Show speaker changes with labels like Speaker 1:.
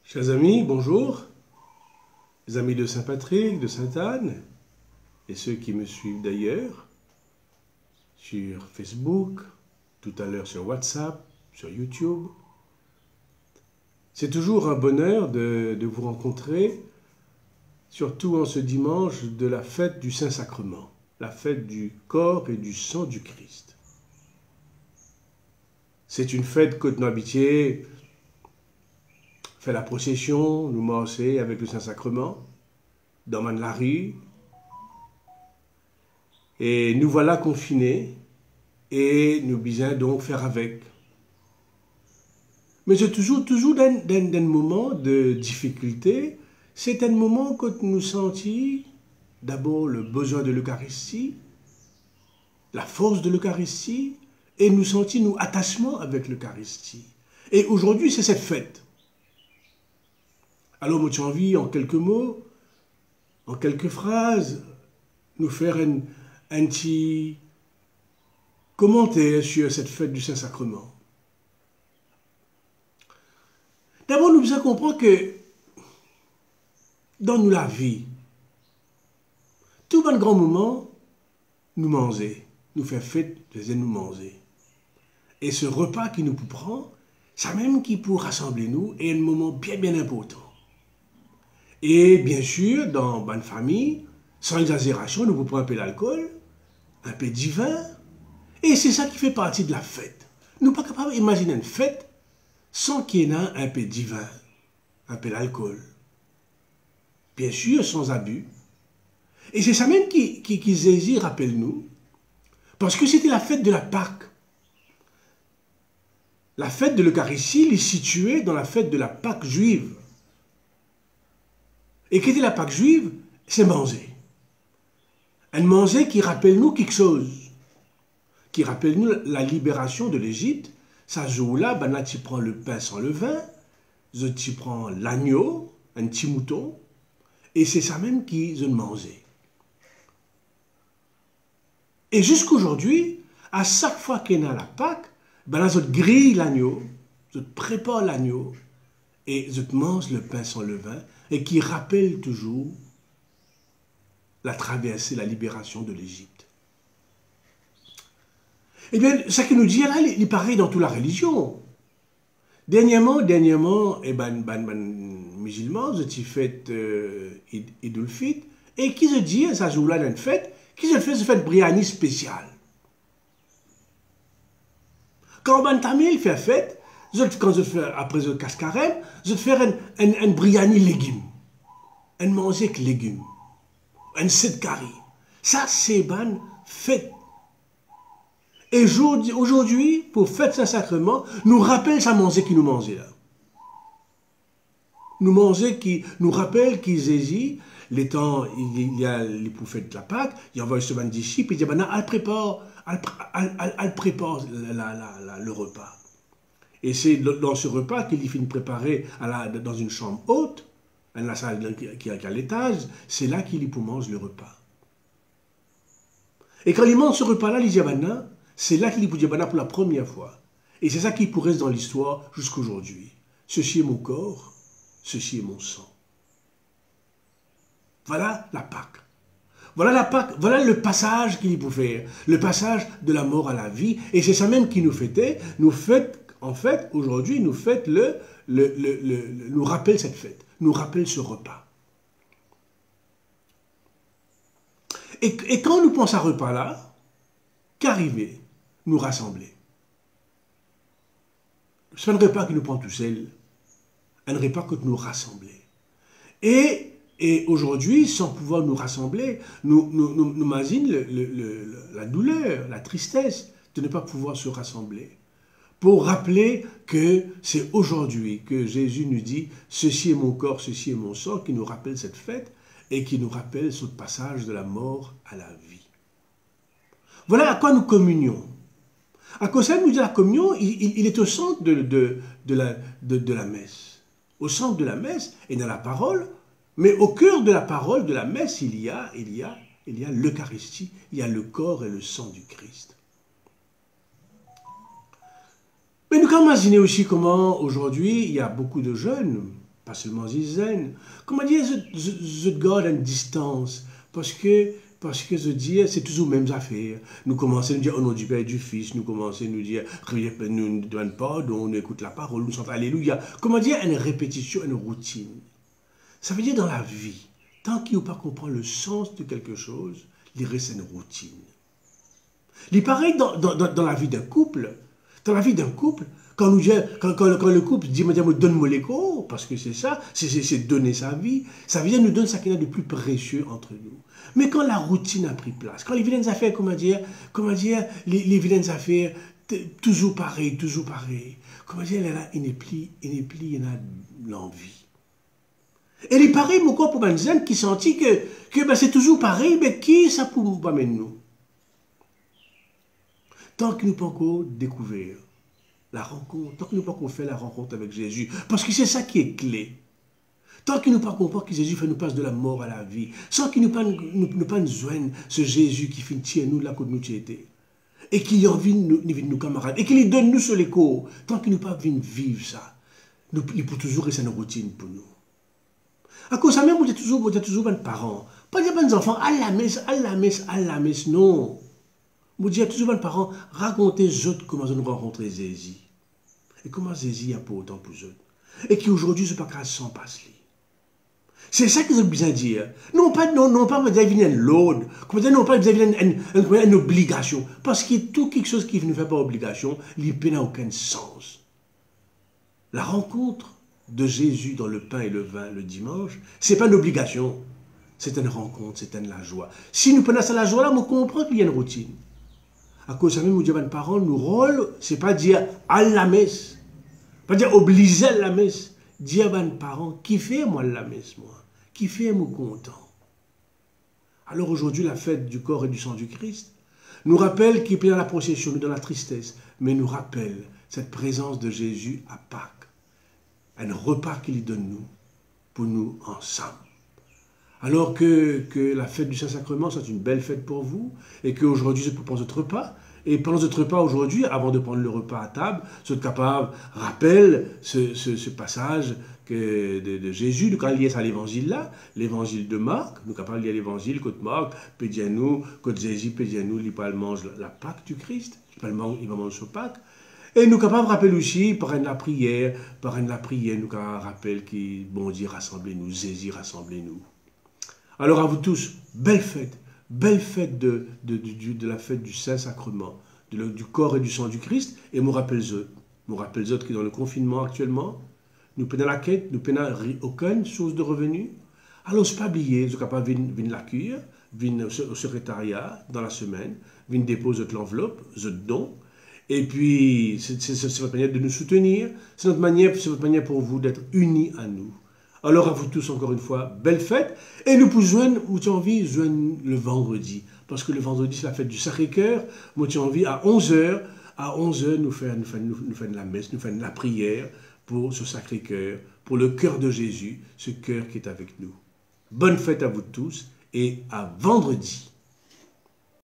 Speaker 1: Chers amis, bonjour. Les amis de Saint-Patrick, de Sainte-Anne, et ceux qui me suivent d'ailleurs, sur Facebook, tout à l'heure sur WhatsApp, sur YouTube. C'est toujours un bonheur de vous rencontrer, surtout en ce dimanche de la fête du Saint-Sacrement, la fête du corps et du sang du Christ. C'est une fête que nous habitiés fait la procession, nous marcher avec le Saint-Sacrement, dans la rue, et nous voilà confinés, et nous besoin donc faire avec. Mais c'est toujours d'un moment de difficulté, c'est un moment que nous sentons d'abord le besoin de l'Eucharistie, la force de l'Eucharistie, et nous sentons nous attachement avec l'Eucharistie. Et aujourd'hui, c'est cette fête. Alors, moi, j'ai envie, en quelques mots, en quelques phrases, nous faire un petit commentaire sur cette fête du Saint-Sacrement. D'abord, nous devons comprendre que dans la vie, tout un grand moment, nous manger, nous faire fête, nous manger. Et ce repas qui nous prend, ça même qui pour rassembler nous, est un moment bien important. Et bien sûr, dans une famille, sans exagération, nous pouvons un peu d'alcool, un peu de vin, et c'est ça qui fait partie de la fête. Nous ne sommes pas capables d'imaginer une fête sans qu'il y ait un peu de vin, un peu d'alcool. Bien sûr, sans abus. Et c'est ça même qui Jésus rappelle-nous, parce que c'était la fête de la Pâque. La fête de l'Eucharistie est située dans la fête de la Pâque juive. Et qu'était la Pâque juive? C'est manger. Un manger qui rappelle-nous quelque chose. Qui rappelle-nous la libération de l'Égypte. Ça joue-là, là, tu prends le pain sans le vin, tu prends l'agneau, un petit mouton, et c'est ça même qu'ils ont mangé. Et jusqu'aujourd'hui, à chaque fois qu'il y a la Pâque, là, je grille l'agneau, je prépare l'agneau, et je mange le pain sans le vin, et qui rappelle toujours la traversée, la libération de l'Égypte. Eh bien, ce qu'il nous dit là, il est pareil dans toute la religion. Dernièrement, musulmans, je fête Eid al-Fitr, et qui se dit, ça joue là dans une fête, qui se fait briani spécial. Quand on tamil fait fête, quand je fais après le cascarem, je fais un briani légumes. Un manger avec légumes. Un set curry. Ça, c'est une fête. Et aujourd'hui, pour fête Saint-Sacrement, nous rappelle ça manger qui nous mangeait là. Nous manger qui nous rappelle qu'ils Jésus, les temps, il y a les prophètes de la Pâque, il envoie ce bande disciples, il dit, elle prépare le repas. Et c'est dans ce repas qu'il finit de préparer dans une chambre haute, dans la salle qui est à l'étage, c'est là qu'il mange le repas. Et quand il mange ce repas-là, il dit, c'est là qu'il dit pour la première fois. Et c'est ça qui reste dans l'histoire jusqu'aujourd'hui. Ceci est mon corps, ceci est mon sang. Voilà la Pâque. Voilà la Pâque, voilà le passage qu'il peut faire. Le passage de la mort à la vie. Et c'est ça même qui nous fêtait. En fait, aujourd'hui, nous rappelle cette fête. Nous rappelle ce repas. Et quand nous pensons à ce repas-là, qu'arriver? Nous rassembler. Ce n'est pas un repas qui nous prend tout seul, un repas que nous rassembler. Et aujourd'hui, sans pouvoir nous rassembler, nous imaginons la douleur, la tristesse de ne pas pouvoir se rassembler. Pour rappeler que c'est aujourd'hui que Jésus nous dit « Ceci est mon corps, ceci est mon sang » qui nous rappelle cette fête et qui nous rappelle ce passage de la mort à la vie. Voilà à quoi nous communions. À cause de ça, nous dit la communion, il est au centre de la messe. Au centre de la messe et dans la parole, mais au cœur de la parole, de la messe, il y a l'Eucharistie, il y a le corps et le sang du Christ. Mais nous pouvons imaginer aussi comment aujourd'hui il y a beaucoup de jeunes pas seulement Zizen. Comment dire, je garde une distance, parce que je dis, c'est toujours les mêmes affaires. Nous commençons à nous dire, au nom du Père et du Fils, nous commençons à nous dire, nous ne donnons pardon, nous écoutons la parole, nous chantons Alléluia. Comment dire, une répétition, une routine. Ça veut dire dans la vie, tant qu'il n'y a pas comprendre le sens de quelque chose, il reste une routine. Il est pareil dans la vie d'un couple. Dans la vie d'un couple, quand le couple dit, donne-moi l'écho, parce que c'est ça, c'est donner sa vie, ça veut dire nous donne ce qu'il y a de plus précieux entre nous. Mais quand la routine a pris place, quand les vilaines affaires, les vilaines affaires, toujours pareil, comment dire, il y en a l'envie. Et il est pareil, mon corps, pour Benzen, qui sentit que ben, c'est toujours pareil, mais qui ça pour nous amener nous? Tant que nous pas encore découvert la rencontre, tant que nous pas encore fait la rencontre avec Jésus, parce que c'est ça qui est clé. Tant que nous pas comprendre que Jésus fait nous passe de la mort à la vie, sans qu'il nous pas nous joigne ce Jésus qui fait tirer nous là que nous étions, et qui a envie de nous camarades, et qui lui donne nous sur l'écho, tant que nous pas vivre ça, il peut toujours rester une routine pour nous. À cause de ça même, vous êtes toujours un parent, pas dire des enfants, à la messe, non. Vous dites toujours aux parents, racontez aux autres comment ils ont rencontré Jésus. Et comment Jésus a pour autant pour eux. Et qui aujourd'hui se passe sans passer. C'est ça qu'ils ont besoin de dire. Non pas vous avez une load. Non pas vous avez une obligation. Parce que tout quelque chose qui ne fait pas obligation, il n'a aucun sens. La rencontre de Jésus dans le pain et le vin le dimanche, ce n'est pas une obligation. C'est une rencontre, c'est une la joie. Si nous prenons ça la joie là, on comprend qu'il y a une routine. À cause de ça même, nous disons aux parents, nous rôle, c'est pas dire à la messe, pas dire obliger à la messe, dire aux parents, qui fait moi la messe, moi, qui fait moi content. Alors aujourd'hui, la fête du corps et du sang du Christ nous rappelle qu'il est dans la procession, nous dans la tristesse, mais nous rappelle cette présence de Jésus à Pâques, un repas qu'il donne nous, pour nous ensemble. Alors que la fête du Saint-Sacrement, c'est une belle fête pour vous, et qu'aujourd'hui, je propose votre repas. Et pendant votre repas aujourd'hui, avant de prendre le repas à table, vous êtes capable, rappelle ce passage de Jésus, quand il y a à l'évangile-là, l'évangile de Marc, nous sommes capables de lire l'évangile, côté Marc, pédianou, côté Jésus, pédianou, il mange la Pâque du Christ, il va manger ce Pâque. Et nous sommes capables de rappeler aussi, par la prière, nous rappelle que bon Dieu, rassemblez-nous, Jésus, rassemblez-nous. Alors à vous tous, belle fête de la fête du Saint-Sacrement, du corps et du sang du Christ, et me rappelle autres qui dans le confinement actuellement, nous prenons la quête, nous prenons aucune source de revenu. Alors c'est pas oublier, vous êtes capable de venir l'accueillir, venir au secrétariat dans la semaine, venir déposer l'enveloppe, le don, et puis c'est votre manière de nous soutenir, c'est votre manière pour vous d'être unis à nous. Alors à vous tous, encore une fois, belle fête. Et nous pouvons joindre, le vendredi. Parce que le vendredi, c'est la fête du Sacré-Cœur. Nous avons envie à 11h. À 11h, nous faisons la messe, nous faisons la prière pour ce Sacré-Cœur, pour le cœur de Jésus, ce cœur qui est avec nous. Bonne fête à vous tous et à vendredi.